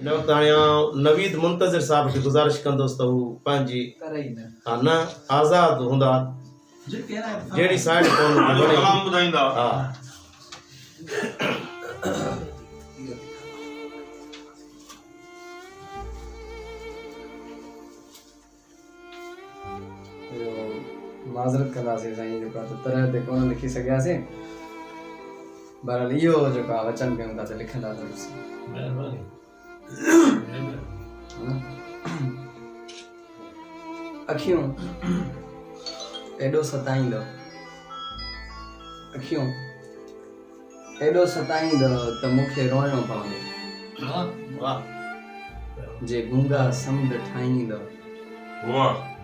नवीद मुंतज़िर साहब की गुजारिश कंदुसि त हू पंहिंजी न आज़ाद हूंदा जहिड़ी साइड कोन ॿुधाईंदा। हा माज़रत कंदासीं साईं जेको आहे त तरह ते कोन लिखी सघियासीं। बहरहाल इहो जेको आहे वचन कयूं था त लिखंदा ज़रूरु। अखियूं एॾो सताईंदो, अखियूं एॾो सताईंदो त मूंखे रोइणो पवंदो। जे गूंगा समुंड ठाहींदो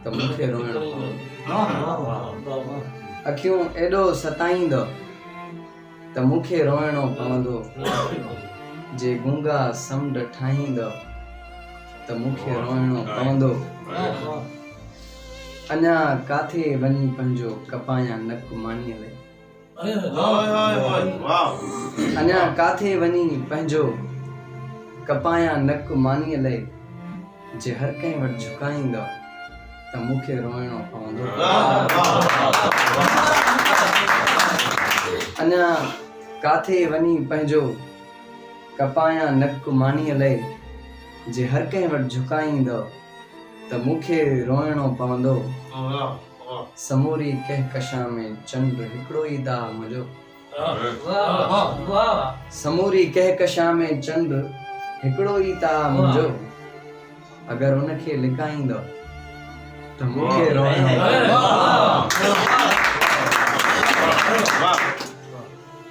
त मूंखे रोइणो पवंदो। अखियूं एॾो सताईंदो त मूंखे रोइणो पवंदो। जे गूंगा समुंड ठाहींदो त मूंखे रोइणो पवंदो। अञा काथे वञी पंहिंजो कपायां नक मानीअ लाइ, अञा काथे वञी पंहिंजो कपायां नक मानीअ लाइ। जे हर कंहिं वटि झुकाईंदो त मूंखे रोइणो पवंदो। अञा काथे वञी पंहिंजो कपायां नक मानीअ लाइ। जे हर कंहिं वटि झुकाईंदो त मूंखे रोइणो पवंदो। समूरी कहकशां में चंड हिकिड़ो ई दा मुंहिंजो। समूरी कहकशां में चंड हिकिड़ो ई दा मुंहिंजो। अगरि उनखे लिकाईंदो त मूंखे रोइणो पवंदो।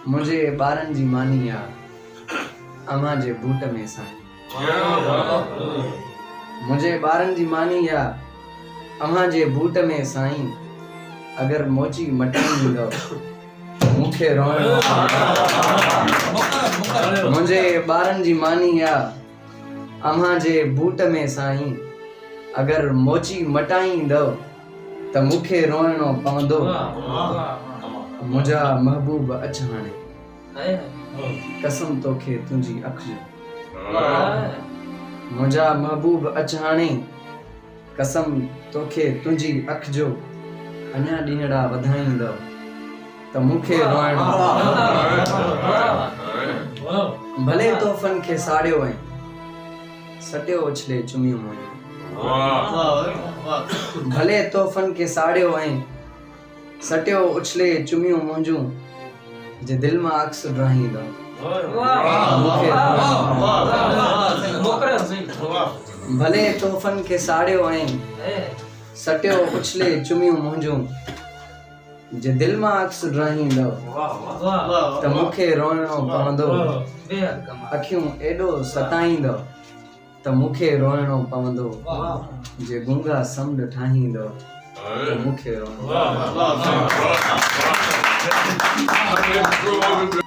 मुंहिंजे ॿारनि जी मानी आहे अम्मा जे बूट में साईं। मुंहिंजे ॿारनि जी मानी आहे अम्मा जे बूट में साईं। अगरि मोची मटाईंदो मूंखे रोइणो पवंदो। मुंहिंजे ॿारनि जी मानी आहे अम्मा जे बूट में साईं। अगरि मोची मटाईंदो त मूंखे रोइणो पवंदो। मुंहिंजा महबूब अच हाणे कसम तोखे तुंहिंजी अख जो। मुंहिंजा महबूब अच हाणे कसम तोखे तुंहिंजी अख जो। अञा ॾींहड़ा वधाईंदो त मूंखे रोइणो। भले तोहफ़नि खे साड़ियो ऐं सटियो उछले चुमियूं मुंहिंजूं। भले तोहफ़नि खे साड़ियो ऐं सटियो उछले चुमियूं मुंहिंजूं। जे दिलि मां अक्स ड्राहींदो भले तोहफ़नि खे साड़ियो ऐं सटियो उछले चुमियूं मुंहिंजूं। जे दिलि मां अक्स ड्राहींदो त मूंखे रोइणो पवंदो। अखियूं एॾो सताईंदो त मूंखे रोइणो पवंदो। जे गूंगा समुंड ठाहींदो त मूंखे रोइणो पवंदो।